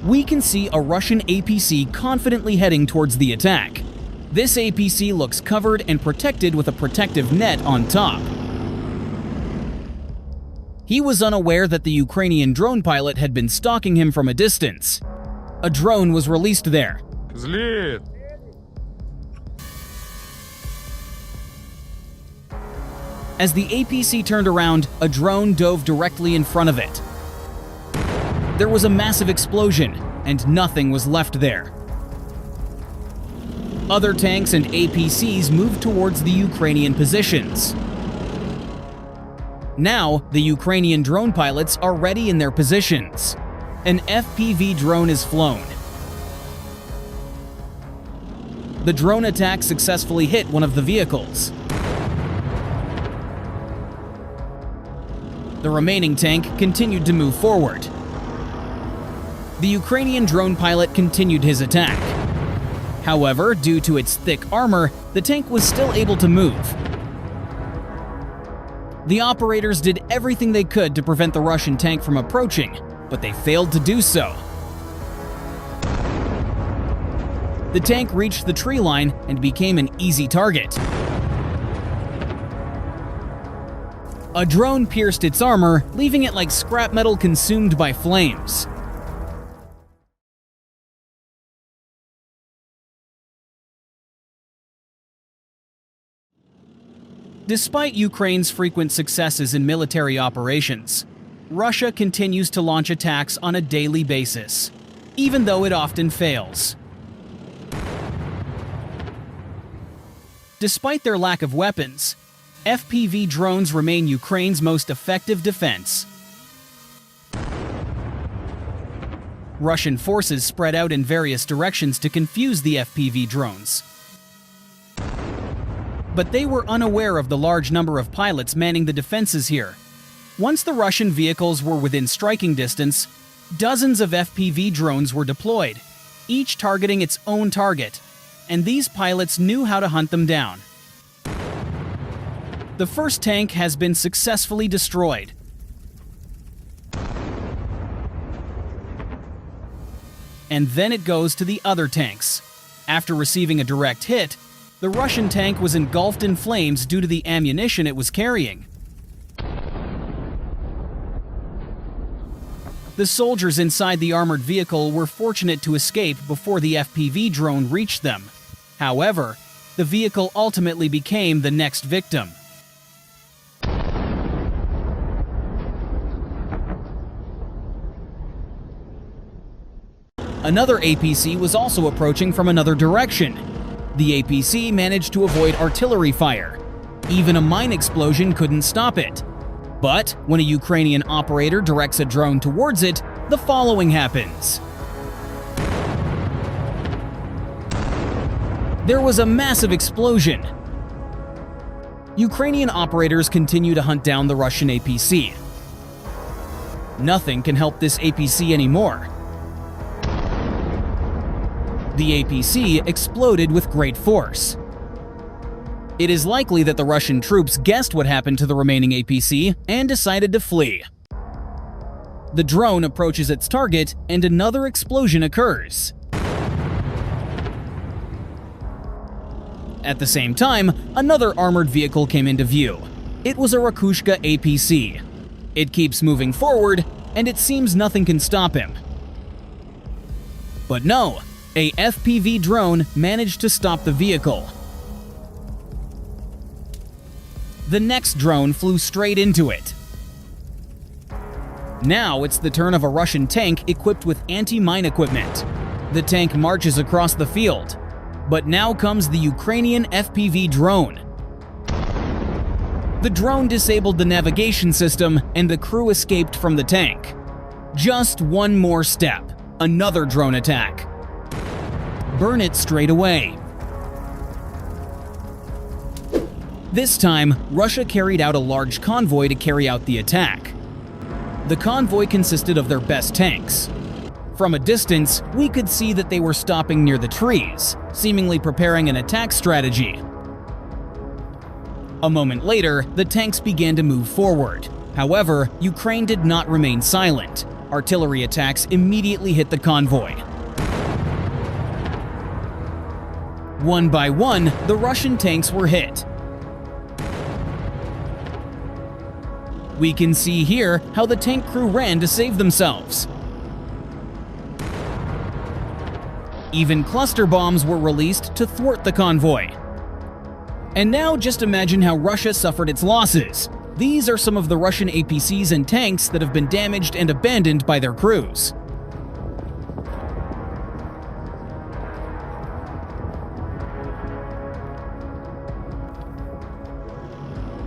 we can see a Russian APC confidently heading towards the attack. This APC looks covered and protected with a protective net on top. He was unaware that the Ukrainian drone pilot had been stalking him from a distance. A drone was released there. Взлет! As the APC turned around, a drone dove directly in front of it. There was a massive explosion, and nothing was left there. Other tanks and APCs moved towards the Ukrainian positions. Now, the Ukrainian drone pilots are ready in their positions. An FPV drone is flown. The drone attack successfully hit one of the vehicles. The remaining tank continued to move forward. The Ukrainian drone pilot continued his attack. However, due to its thick armor, the tank was still able to move. The operators did everything they could to prevent the Russian tank from approaching, but they failed to do so. The tank reached the tree line and became an easy target. A drone pierced its armor, leaving it like scrap metal consumed by flames. Despite Ukraine's frequent successes in military operations, Russia continues to launch attacks on a daily basis, even though it often fails. Despite their lack of weapons, FPV drones remain Ukraine's most effective defense. Russian forces spread out in various directions to confuse the FPV drones. But they were unaware of the large number of pilots manning the defenses here. Once the Russian vehicles were within striking distance, dozens of FPV drones were deployed, each targeting its own target, and these pilots knew how to hunt them down. The first tank has been successfully destroyed. And then it goes to the other tanks. After receiving a direct hit, the Russian tank was engulfed in flames due to the ammunition it was carrying. The soldiers inside the armored vehicle were fortunate to escape before the FPV drone reached them. However, the vehicle ultimately became the next victim. Another APC was also approaching from another direction. The APC managed to avoid artillery fire. Even a mine explosion couldn't stop it. But when a Ukrainian operator directs a drone towards it, the following happens. There was a massive explosion. Ukrainian operators continue to hunt down the Russian APC. Nothing can help this APC anymore. The APC exploded with great force. It is likely that the Russian troops guessed what happened to the remaining APC and decided to flee. The drone approaches its target and another explosion occurs. At the same time, another armored vehicle came into view. It was a Russian APC. It keeps moving forward, and it seems nothing can stop him. But no, a FPV drone managed to stop the vehicle. The next drone flew straight into it. Now it's the turn of a Russian tank equipped with anti-mine equipment. The tank marches across the field. But now comes the Ukrainian FPV drone. The drone disabled the navigation system and the crew escaped from the tank. Just one more step. Another drone attack. Burn it straight away. This time, Russia carried out a large convoy to carry out the attack. The convoy consisted of their best tanks. From a distance, we could see that they were stopping near the trees, seemingly preparing an attack strategy. A moment later, the tanks began to move forward. However, Ukraine did not remain silent. Artillery attacks immediately hit the convoy. One by one, the Russian tanks were hit. We can see here how the tank crew ran to save themselves. Even cluster bombs were released to thwart the convoy. And now just imagine how Russia suffered its losses. These are some of the Russian APCs and tanks that have been damaged and abandoned by their crews.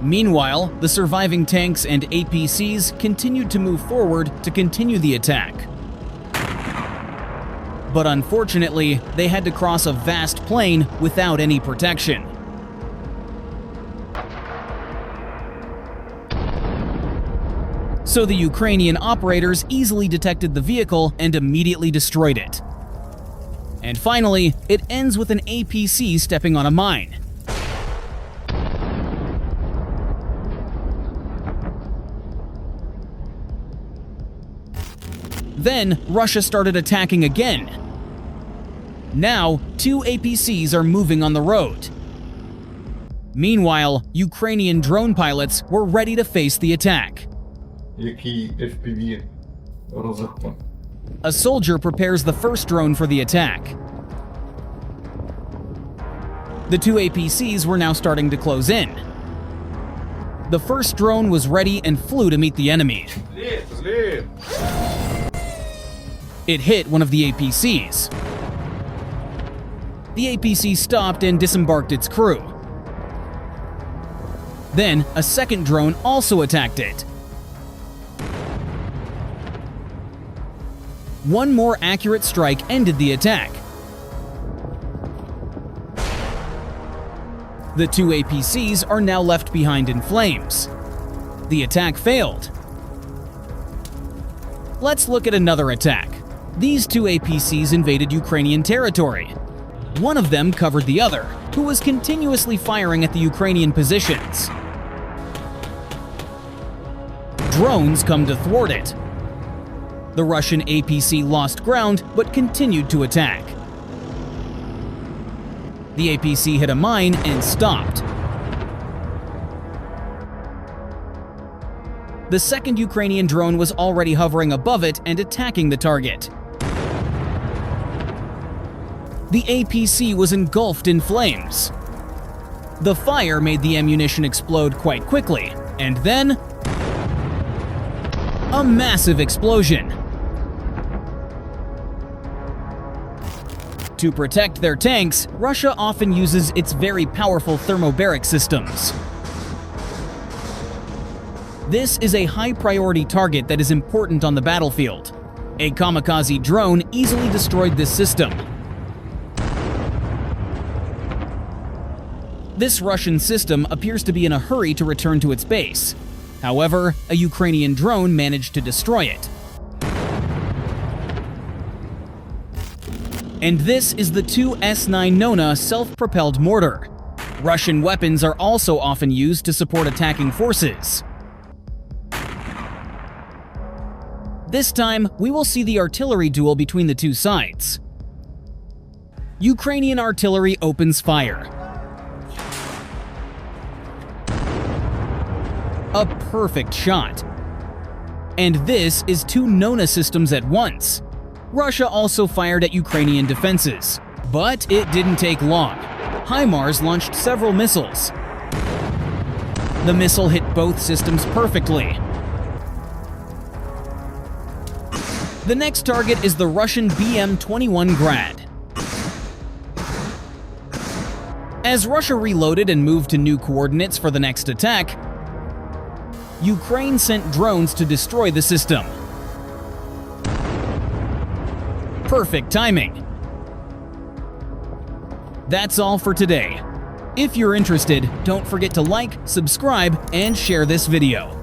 Meanwhile, the surviving tanks and APCs continued to move forward to continue the attack. But unfortunately, they had to cross a vast plain without any protection. So the Ukrainian operators easily detected the vehicle and immediately destroyed it. And finally, it ends with an APC stepping on a mine. Then, Russia started attacking again. Now, 2 APCs are moving on the road. Meanwhile, Ukrainian drone pilots were ready to face the attack. A soldier prepares the first drone for the attack. The 2 APCs were now starting to close in. The first drone was ready and flew to meet the enemy. It hit one of the APCs. The APC stopped and disembarked its crew. Then, a second drone also attacked it. One more accurate strike ended the attack. The 2 APCs are now left behind in flames. The attack failed. Let's look at another attack. These 2 APCs invaded Ukrainian territory. One of them covered the other, who was continuously firing at the Ukrainian positions. Drones come to thwart it. The Russian APC lost ground but continued to attack. The APC hit a mine and stopped. The second Ukrainian drone was already hovering above it and attacking the target. The APC was engulfed in flames. The fire made the ammunition explode quite quickly, and then a massive explosion. To protect their tanks, Russia often uses its very powerful thermobaric systems. This is a high-priority target that is important on the battlefield. A kamikaze drone easily destroyed this system. This Russian system appears to be in a hurry to return to its base. However, a Ukrainian drone managed to destroy it. And this is the 2S9 Nona self-propelled mortar. Russian weapons are also often used to support attacking forces. This time, we will see the artillery duel between the two sides. Ukrainian artillery opens fire. A perfect shot. And this is 2 Nona systems at once. Russia also fired at Ukrainian defenses, but it didn't take long. HIMARS launched several missiles. The missile hit both systems perfectly. The next target is the Russian BM-21 Grad. As Russia reloaded and moved to new coordinates for the next attack, Ukraine sent drones to destroy the system. Perfect timing. That's all for today. If you're interested, don't forget to like, subscribe, and share this video.